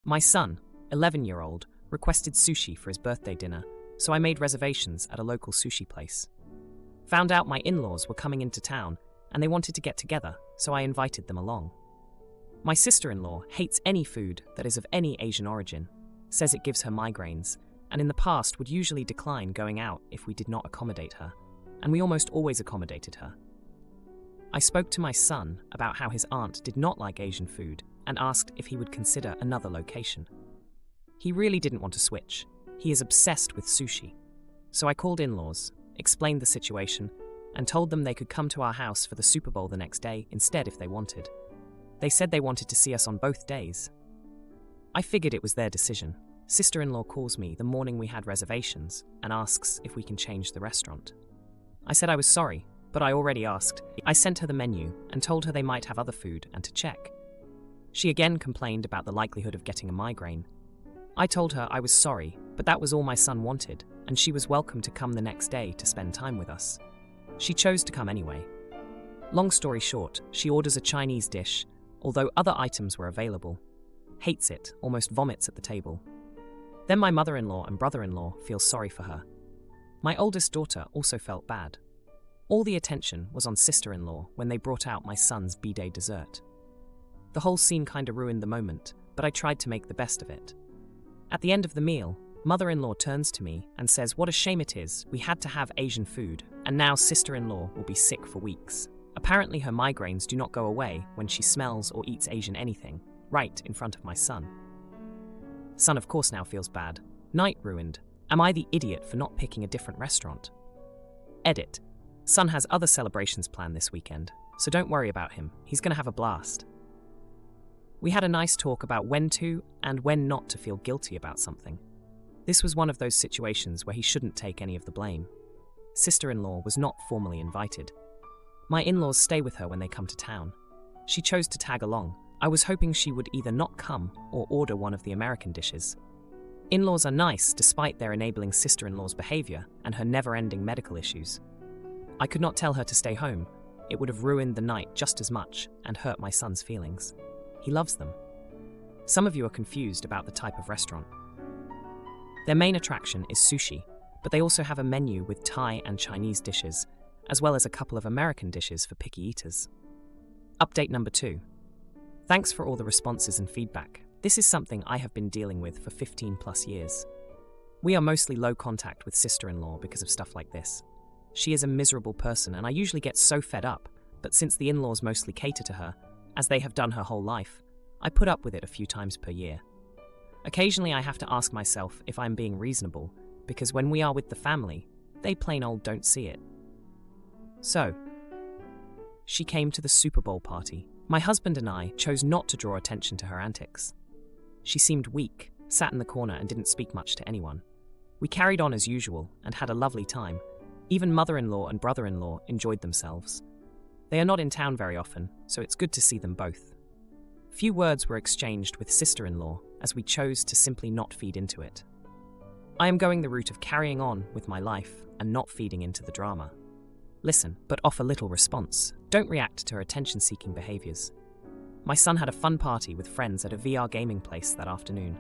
My son, 11-year-old, requested sushi for his birthday dinner, so I made reservations at a local sushi place. Found out my in-laws were coming into town and they wanted to get together, so I invited them along. My sister-in-law hates any food that is of any Asian origin, says it gives her migraines, and in the past would usually decline going out if we did not accommodate her, and we almost always accommodated her. I spoke to my son about how his aunt did not like Asian food and asked if he would consider another location. He really didn't want to switch. He is obsessed with sushi. So I called in-laws, explained the situation, and told them they could come to our house for the Super Bowl the next day instead if they wanted. They said they wanted to see us on both days. I figured it was their decision. Sister-in-law calls me the morning we had reservations and asks if we can change the restaurant. I said I was sorry, but I already asked. I sent her the menu and told her they might have other food and to check. She again complained about the likelihood of getting a migraine. I told her I was sorry, but that was all my son wanted, and she was welcome to come the next day to spend time with us. She chose to come anyway. Long story short, she orders a Chinese dish, although other items were available. Hates it, almost vomits at the table. Then my mother-in-law and brother-in-law feel sorry for her. My oldest daughter also felt bad. All the attention was on sister-in-law when they brought out my son's B-day dessert. The whole scene kinda ruined the moment, but I tried to make the best of it. At the end of the meal, mother-in-law turns to me and says what a shame it is we had to have Asian food, and now sister-in-law will be sick for weeks. Apparently her migraines do not go away when she smells or eats Asian anything, right in front of my son. Son of course now feels bad. Night ruined. Am I the idiot for not picking a different restaurant? Edit. Son has other celebrations planned this weekend, so don't worry about him. He's gonna have a blast. We had a nice talk about when to and when not to feel guilty about something. This was one of those situations where he shouldn't take any of the blame. Sister-in-law was not formally invited. My in-laws stay with her when they come to town. She chose to tag along. I was hoping she would either not come or order one of the American dishes. In-laws are nice despite their enabling sister-in-law's behavior and her never-ending medical issues. I could not tell her to stay home. It would have ruined the night just as much and hurt my son's feelings. He loves them. Some of you are confused about the type of restaurant. Their main attraction is sushi, but they also have a menu with Thai and Chinese dishes, as well as a couple of American dishes for picky eaters. Update number 2. Thanks for all the responses and feedback. This is something I have been dealing with for 15 plus years. We are mostly low contact with sister-in-law because of stuff like this. She is a miserable person and I usually get so fed up, but since the in-laws mostly cater to her, as they have done her whole life, I put up with it a few times per year. Occasionally I have to ask myself if I'm being reasonable, because when we are with the family, they plain old don't see it. So, she came to the Super Bowl party. My husband and I chose not to draw attention to her antics. She seemed weak, sat in the corner and didn't speak much to anyone. We carried on as usual and had a lovely time. Even mother-in-law and brother-in-law enjoyed themselves. They are not in town very often, so it's good to see them both. Few words were exchanged with sister-in-law, as we chose to simply not feed into it. I am going the route of carrying on with my life and not feeding into the drama. Listen, but offer little response. Don't react to her attention-seeking behaviors. My son had a fun party with friends at a VR gaming place that afternoon.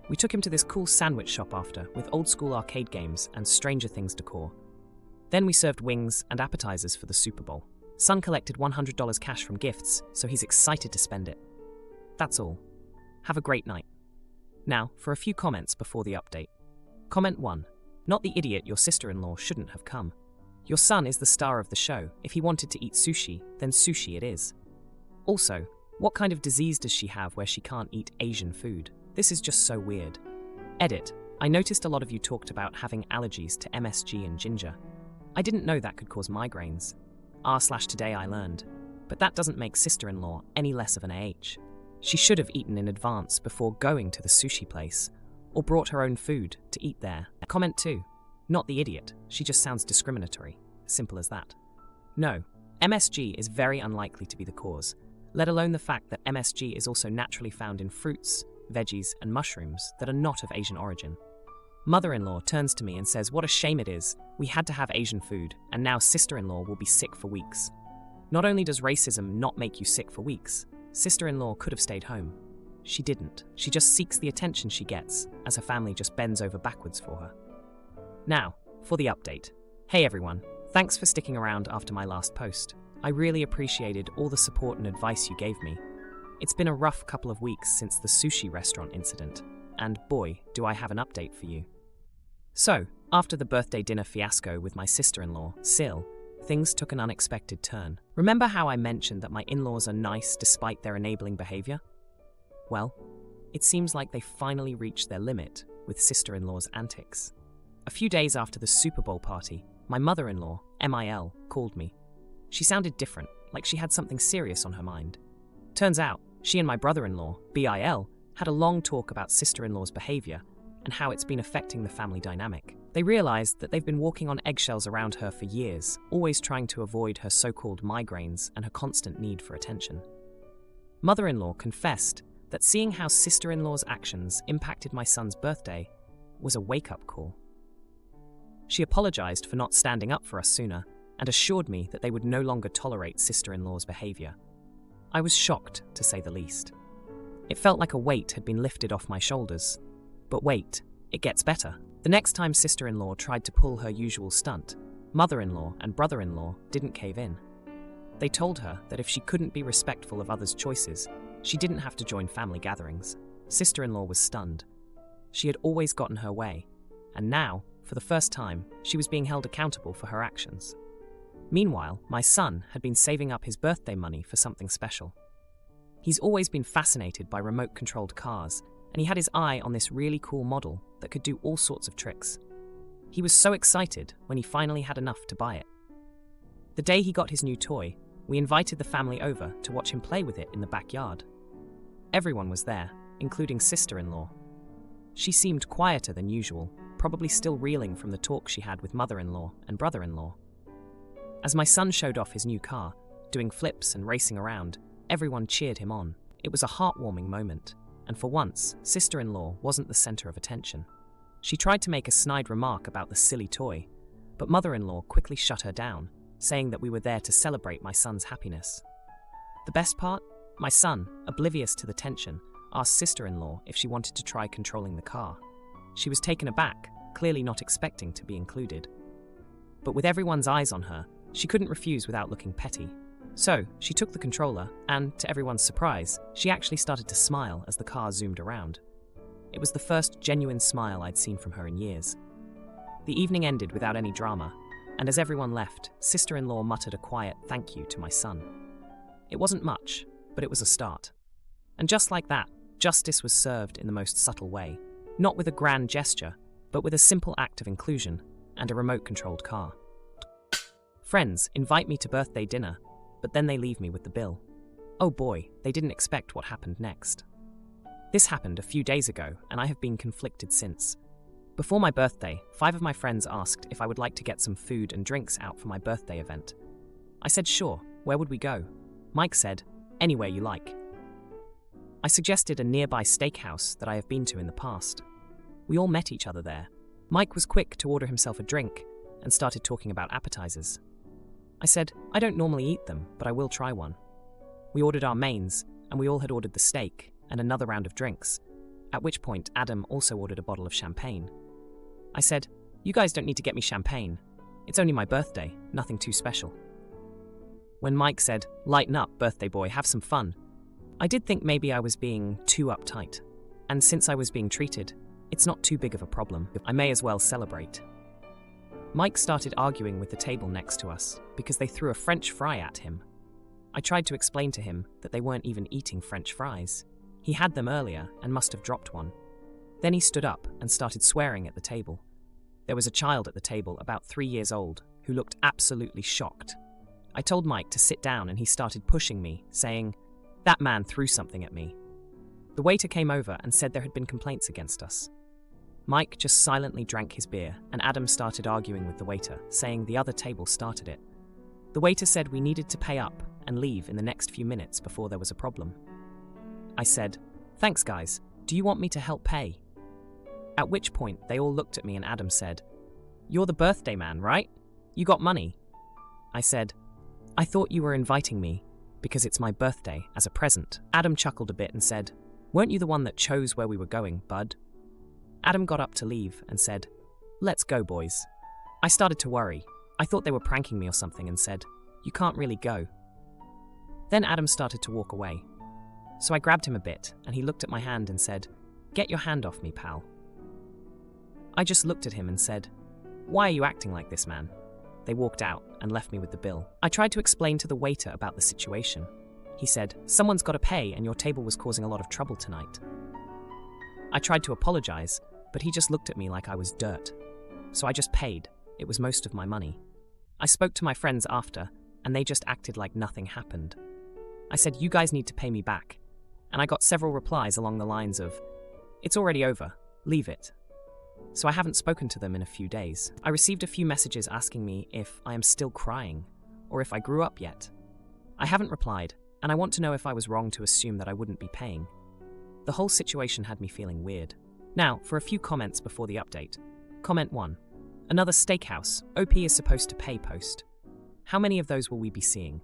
We took him to this cool sandwich shop after, with old-school arcade games and Stranger Things decor. Then we served wings and appetizers for the Super Bowl. Son collected $100 cash from gifts, so he's excited to spend it. That's all. Have a great night. Now, for a few comments before the update. Comment 1. Not the idiot your sister-in-law shouldn't have come. Your son is the star of the show. If he wanted to eat sushi, then sushi it is. Also, what kind of disease does she have where she can't eat Asian food? This is just so weird. Edit. I noticed a lot of you talked about having allergies to MSG and ginger. I didn't know that could cause migraines. R/today I learned. But that doesn't make sister-in-law any less of an AH. She should have eaten in advance before going to the sushi place, or brought her own food to eat there. Comment 2. Not the idiot, she just sounds discriminatory. Simple as that. No, MSG is very unlikely to be the cause, let alone the fact that MSG is also naturally found in fruits, veggies, and mushrooms that are not of Asian origin. Mother-in-law turns to me and says what a shame it is, we had to have Asian food, and now sister-in-law will be sick for weeks. Not only does racism not make you sick for weeks, sister-in-law could have stayed home. she didn't. She just seeks the attention she gets, as her family just bends over backwards for her. Now, for the update. Hey everyone, thanks for sticking around after my last post. I really appreciated all the support and advice you gave me. It's been a rough couple of weeks since the sushi restaurant incident, and boy, do I have an update for you. So, after the birthday dinner fiasco with my sister-in-law, SIL, things took an unexpected turn. Remember how I mentioned that my in-laws are nice despite their enabling behavior? Well, it seems like they finally reached their limit with sister-in-law's antics. A few days after the Super Bowl party, my mother-in-law, MIL, called me. She sounded different, like she had something serious on her mind. Turns out, she and my brother-in-law, BIL, had a long talk about sister-in-law's behavior and how it's been affecting the family dynamic. They realized that they've been walking on eggshells around her for years, always trying to avoid her so-called migraines and her constant need for attention. Mother-in-law confessed that seeing how sister-in-law's actions impacted my son's birthday was a wake-up call. She apologized for not standing up for us sooner and assured me that they would no longer tolerate sister-in-law's behavior. I was shocked, to say the least. It felt like a weight had been lifted off my shoulders. But wait, it gets better. The next time sister-in-law tried to pull her usual stunt, mother-in-law and brother-in-law didn't cave in. They told her that if she couldn't be respectful of others' choices, she didn't have to join family gatherings. Sister-in-law was stunned. She had always gotten her way, and now, for the first time, she was being held accountable for her actions. Meanwhile, my son had been saving up his birthday money for something special. He's always been fascinated by remote-controlled cars, and he had his eye on this really cool model that could do all sorts of tricks. He was so excited when he finally had enough to buy it. The day he got his new toy, we invited the family over to watch him play with it in the backyard. Everyone was there, including sister-in-law. She seemed quieter than usual, probably still reeling from the talk she had with mother-in-law and brother-in-law. As my son showed off his new car, doing flips and racing around, everyone cheered him on. It was a heartwarming moment, and for once, sister-in-law wasn't the center of attention. She tried to make a snide remark about the silly toy, but mother-in-law quickly shut her down, saying that we were there to celebrate my son's happiness. The best part? My son, oblivious to the tension, asked sister-in-law if she wanted to try controlling the car. She was taken aback, clearly not expecting to be included. But with everyone's eyes on her, she couldn't refuse without looking petty. So, she took the controller, and, to everyone's surprise, she actually started to smile as the car zoomed around. It was the first genuine smile I'd seen from her in years. The evening ended without any drama, and as everyone left, sister-in-law muttered a quiet thank you to my son. It wasn't much, but it was a start. And just like that, justice was served in the most subtle way, not with a grand gesture, but with a simple act of inclusion and a remote-controlled car. Friends invite me to birthday dinner, but then they leave me with the bill. Oh boy, they didn't expect what happened next. This happened a few days ago, and I have been conflicted since. Before my birthday, 5 of my friends asked if I would like to get some food and drinks out for my birthday event. I said sure, where would we go? Mike said, anywhere you like. I suggested a nearby steakhouse that I have been to in the past. We all met each other there. Mike was quick to order himself a drink and started talking about appetizers. I said, I don't normally eat them, but I will try one. We ordered our mains, and we all had ordered the steak and another round of drinks, at which point Adam also ordered a bottle of champagne. I said, you guys don't need to get me champagne. It's only my birthday, nothing too special. When Mike said, lighten up, birthday boy, have some fun, I did think maybe I was being too uptight. And since I was being treated, it's not too big of a problem. I may as well celebrate. Mike started arguing with the table next to us because they threw a French fry at him. I tried to explain to him that they weren't even eating French fries. He had them earlier and must have dropped one. Then he stood up and started swearing at the table. There was a child at the table about 3 years old who looked absolutely shocked. I told Mike to sit down and he started pushing me, saying, that man threw something at me. The waiter came over and said there had been complaints against us. Mike just silently drank his beer, and Adam started arguing with the waiter, saying the other table started it. The waiter said we needed to pay up and leave in the next few minutes before there was a problem. I said, thanks guys, do you want me to help pay? At which point they all looked at me and Adam said, you're the birthday man, right? You got money. I said, I thought you were inviting me because it's my birthday as a present. Adam chuckled a bit and said, Weren't you the one that chose where we were going, bud? Adam got up to leave and said, "Let's go, boys." I started to worry. I thought they were pranking me or something and said, "You can't really go." Then Adam started to walk away. So I grabbed him a bit and he looked at my hand and said, "Get your hand off me, pal." I just looked at him and said, "Why are you acting like this, man?" They walked out and left me with the bill. I tried to explain to the waiter about the situation. He said, "Someone's got to pay and your table was causing a lot of trouble tonight." I tried to apologize, but he just looked at me like I was dirt. So I just paid. It was most of my money. I spoke to my friends after, and they just acted like nothing happened. I said, "You guys need to pay me back." And I got several replies along the lines of, "It's already over, leave it." So I haven't spoken to them in a few days. I received a few messages asking me if I am still crying, or if I grew up yet. I haven't replied, and I want to know if I was wrong to assume that I wouldn't be paying. The whole situation had me feeling weird. Now, for a few comments before the update. Comment 1. Another steakhouse. OP is supposed to pay post. How many of those will we be seeing?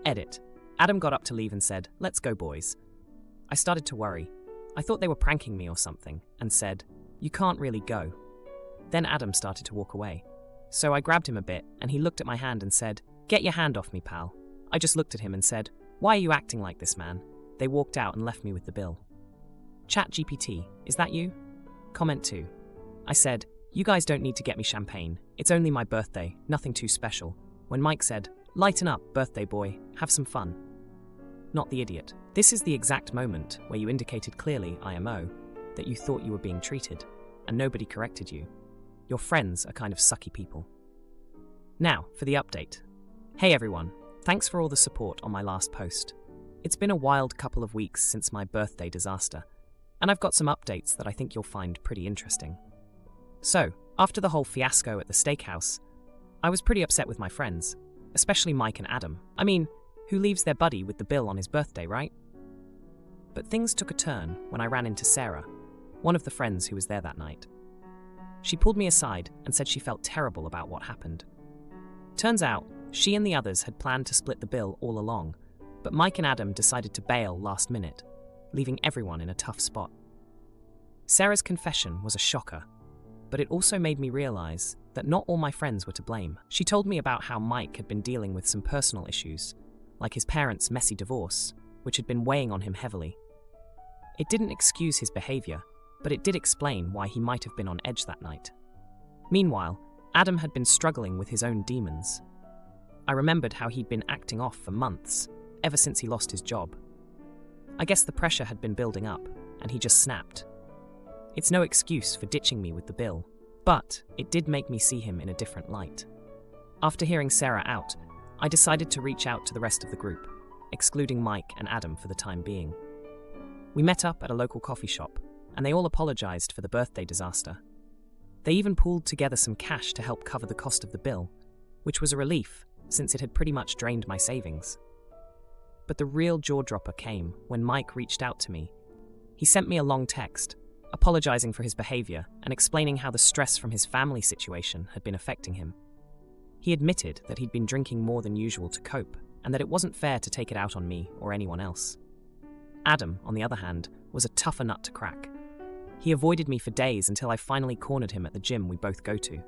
Edit. Adam got up to leave and said, "Let's go, boys." I started to worry. I thought they were pranking me or something, and said, "You can't really go." Then Adam started to walk away. So I grabbed him a bit, and he looked at my hand and said, "Get your hand off me, pal." I just looked at him and said, "Why are you acting like this, man?" They walked out and left me with the bill. ChatGPT, is that you? Comment 2. I said, "You guys don't need to get me champagne. It's only my birthday, nothing too special." When Mike said, "Lighten up, birthday boy, have some fun." Not the idiot. This is the exact moment where you indicated clearly, IMO, that you thought you were being treated, and nobody corrected you. Your friends are kind of sucky people. Now, for the update. Hey everyone, thanks for all the support on my last post. It's been a wild couple of weeks since my birthday disaster, and I've got some updates that I think you'll find pretty interesting. So, after the whole fiasco at the steakhouse, I was pretty upset with my friends, especially Mike and Adam. I mean, who leaves their buddy with the bill on his birthday, right? But things took a turn when I ran into Sarah, one of the friends who was there that night. She pulled me aside and said she felt terrible about what happened. Turns out, she and the others had planned to split the bill all along, but Mike and Adam decided to bail last minute, leaving everyone in a tough spot. Sarah's confession was a shocker, but it also made me realize that not all my friends were to blame. She told me about how Mike had been dealing with some personal issues, like his parents' messy divorce, which had been weighing on him heavily. It didn't excuse his behavior, but it did explain why he might have been on edge that night. Meanwhile, Adam had been struggling with his own demons. I remembered how he'd been acting off for months, ever since he lost his job. I guess the pressure had been building up, and he just snapped. It's no excuse for ditching me with the bill, but it did make me see him in a different light. After hearing Sarah out, I decided to reach out to the rest of the group, excluding Mike and Adam for the time being. We met up at a local coffee shop, and they all apologized for the birthday disaster. They even pooled together some cash to help cover the cost of the bill, which was a relief since it had pretty much drained my savings. But the real jaw-dropper came when Mike reached out to me. He sent me a long text, apologizing for his behavior and explaining how the stress from his family situation had been affecting him. He admitted that he'd been drinking more than usual to cope, and that it wasn't fair to take it out on me or anyone else. Adam, on the other hand, was a tougher nut to crack. He avoided me for days until I finally cornered him at the gym we both go to.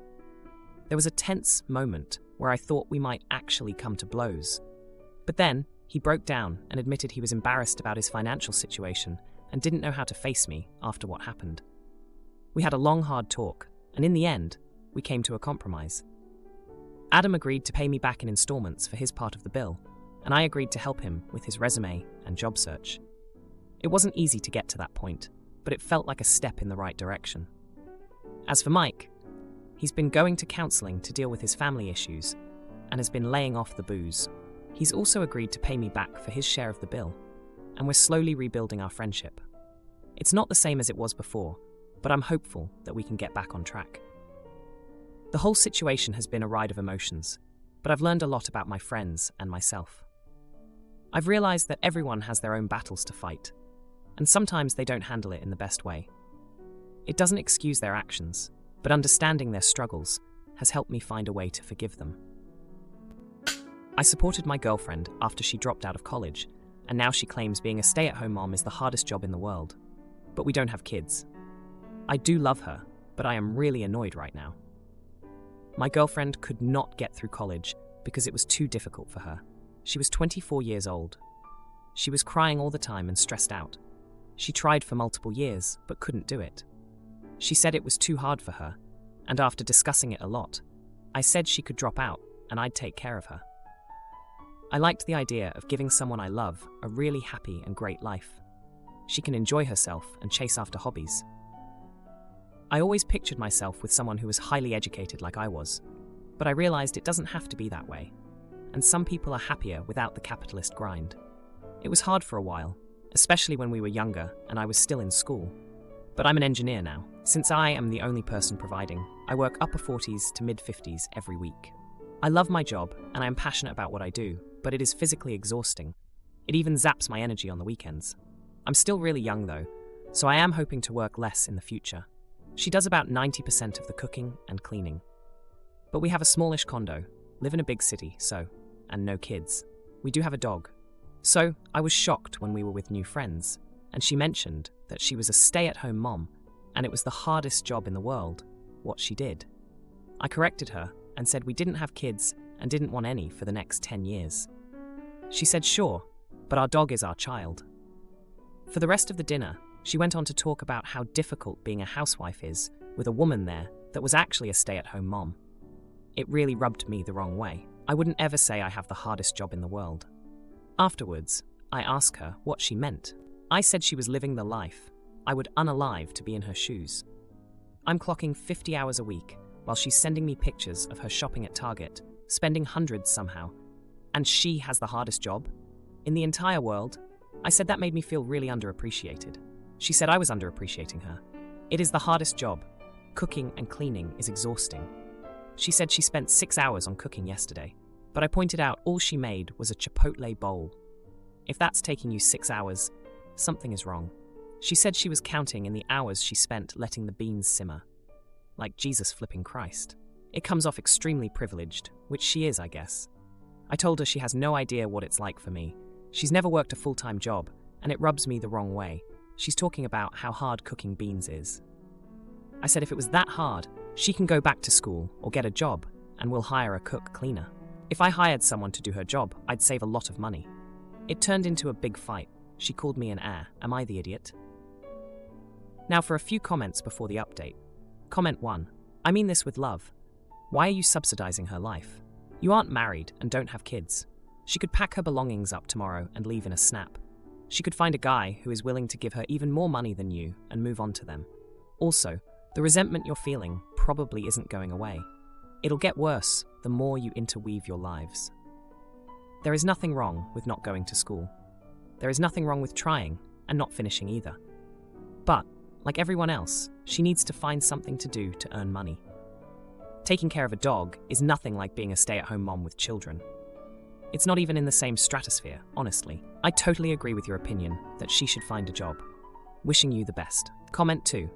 There was a tense moment where I thought we might actually come to blows. But then, he broke down and admitted he was embarrassed about his financial situation and didn't know how to face me after what happened. We had a long, hard talk, and in the end, we came to a compromise. Adam agreed to pay me back in installments for his part of the bill, and I agreed to help him with his resume and job search. It wasn't easy to get to that point, but it felt like a step in the right direction. As for Mike, he's been going to counseling to deal with his family issues and has been laying off the booze. He's also agreed to pay me back for his share of the bill, and we're slowly rebuilding our friendship. It's not the same as it was before, but I'm hopeful that we can get back on track. The whole situation has been a ride of emotions, but I've learned a lot about my friends and myself. I've realized that everyone has their own battles to fight, and sometimes they don't handle it in the best way. It doesn't excuse their actions, but understanding their struggles has helped me find a way to forgive them. I supported my girlfriend after she dropped out of college, and now she claims being a stay-at-home mom is the hardest job in the world. But we don't have kids. I do love her, but I am really annoyed right now. My girlfriend could not get through college because it was too difficult for her. She was 24 years old. She was crying all the time and stressed out. She tried for multiple years, but couldn't do it. She said it was too hard for her, and after discussing it a lot, I said she could drop out and I'd take care of her. I liked the idea of giving someone I love a really happy and great life. She can enjoy herself and chase after hobbies. I always pictured myself with someone who was highly educated like I was, but I realized it doesn't have to be that way, and some people are happier without the capitalist grind. It was hard for a while, especially when we were younger and I was still in school. But I'm an engineer now. Since I am the only person providing, I work upper 40s to mid 50s every week. I love my job and I am passionate about what I do, but it is physically exhausting. It even zaps my energy on the weekends. I'm still really young though, so I am hoping to work less in the future. She does about 90% of the cooking and cleaning. But we have a smallish condo, live in a big city, and no kids. We do have a dog. So I was shocked when we were with new friends, and she mentioned that she was a stay-at-home mom, and it was the hardest job in the world, what she did. I corrected her and said we didn't have kids and didn't want any for the next 10 years. She said sure, but our dog is our child. For the rest of the dinner, she went on to talk about how difficult being a housewife is with a woman there that was actually a stay-at-home mom. It really rubbed me the wrong way. I wouldn't ever say I have the hardest job in the world. Afterwards, I asked her what she meant. I said she was living the life. I would unalive to be in her shoes. I'm clocking 50 hours a week while she's sending me pictures of her shopping at Target, spending hundreds somehow. And she has the hardest job? In the entire world? I said that made me feel really underappreciated. She said I was underappreciating her. It is the hardest job. Cooking and cleaning is exhausting. She said she spent 6 hours on cooking yesterday, but I pointed out all she made was a Chipotle bowl. If that's taking you 6 hours, something is wrong. She said she was counting in the hours she spent letting the beans simmer. Like Jesus flipping Christ. It comes off extremely privileged, which she is, I guess. I told her she has no idea what it's like for me. She's never worked a full-time job, and it rubs me the wrong way. She's talking about how hard cooking beans is. I said if it was that hard, she can go back to school or get a job, and we'll hire a cook-cleaner. If I hired someone to do her job, I'd save a lot of money. It turned into a big fight. She called me an ass. Am I the idiot? Now for a few comments before the update. Comment 1. I mean this with love. Why are you subsidizing her life? You aren't married and don't have kids. She could pack her belongings up tomorrow and leave in a snap. She could find a guy who is willing to give her even more money than you and move on to them. Also, the resentment you're feeling probably isn't going away. It'll get worse the more you interweave your lives. There is nothing wrong with not going to school. There is nothing wrong with trying and not finishing either. But, like everyone else, she needs to find something to do to earn money. Taking care of a dog is nothing like being a stay-at-home mom with children. It's not even in the same stratosphere, honestly. I totally agree with your opinion that she should find a job. Wishing you the best. Comment 2.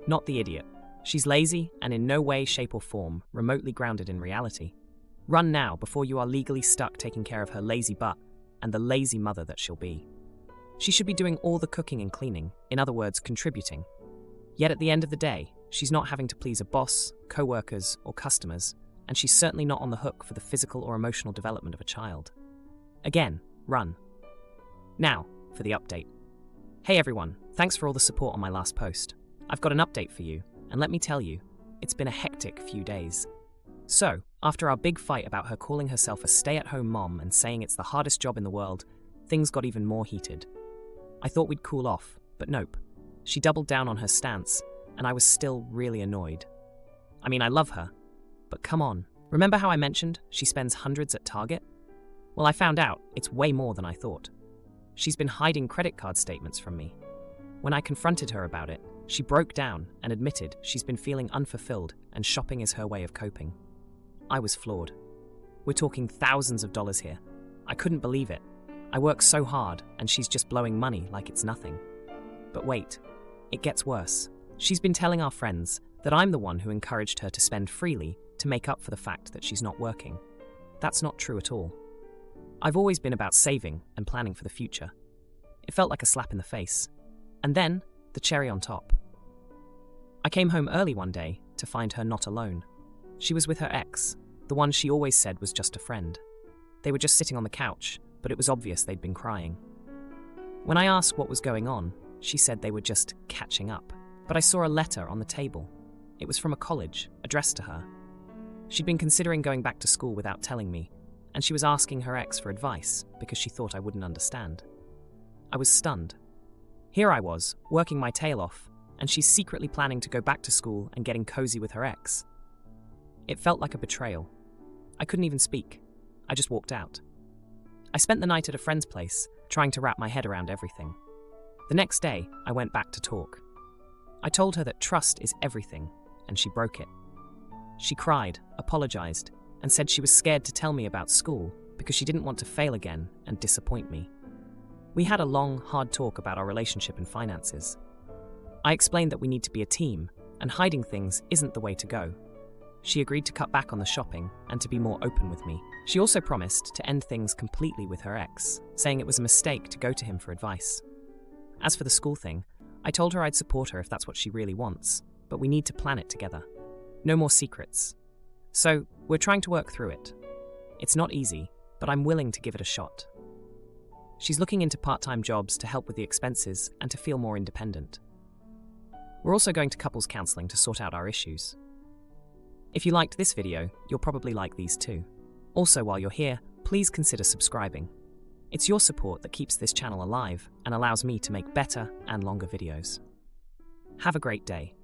Not the idiot. She's lazy and in no way, shape or form remotely grounded in reality. Run now before you are legally stuck taking care of her lazy butt and the lazy mother that she'll be. She should be doing all the cooking and cleaning, in other words, contributing. Yet at the end of the day, she's not having to please a boss, co-workers or customers, and she's certainly not on the hook for the physical or emotional development of a child. Again, run. Now, for the update. Hey everyone, thanks for all the support on my last post. I've got an update for you, and let me tell you, it's been a hectic few days. So, after our big fight about her calling herself a stay-at-home mom and saying it's the hardest job in the world, things got even more heated. I thought we'd cool off, but nope. She doubled down on her stance, and I was still really annoyed. I mean, I love her, but come on. Remember how I mentioned she spends hundreds at Target? Well, I found out it's way more than I thought. She's been hiding credit card statements from me. When I confronted her about it, she broke down and admitted she's been feeling unfulfilled and shopping is her way of coping. I was floored. We're talking thousands of dollars here. I couldn't believe it. I work so hard and she's just blowing money like it's nothing. But wait, it gets worse. She's been telling our friends that I'm the one who encouraged her to spend freely to make up for the fact that she's not working. That's not true at all. I've always been about saving and planning for the future. It felt like a slap in the face. And then, the cherry on top. I came home early one day to find her not alone. She was with her ex, the one she always said was just a friend. They were just sitting on the couch, but it was obvious they'd been crying. When I asked what was going on, she said they were just catching up. But I saw a letter on the table. It was from a college, addressed to her. She'd been considering going back to school without telling me, and she was asking her ex for advice because she thought I wouldn't understand. I was stunned. Here I was, working my tail off, and she's secretly planning to go back to school and getting cozy with her ex. It felt like a betrayal. I couldn't even speak. I just walked out. I spent the night at a friend's place, trying to wrap my head around everything. The next day, I went back to talk. I told her that trust is everything, and she broke it. She cried, apologized, and said she was scared to tell me about school because she didn't want to fail again and disappoint me. We had a long, hard talk about our relationship and finances. I explained that we need to be a team, and hiding things isn't the way to go. She agreed to cut back on the shopping and to be more open with me. She also promised to end things completely with her ex, saying it was a mistake to go to him for advice. As for the school thing, I told her I'd support her if that's what she really wants, but we need to plan it together. No more secrets. So, we're trying to work through it. It's not easy, but I'm willing to give it a shot. She's looking into part-time jobs to help with the expenses and to feel more independent. We're also going to couples counseling to sort out our issues. If you liked this video, you'll probably like these too. Also, while you're here, please consider subscribing. It's your support that keeps this channel alive and allows me to make better and longer videos. Have a great day.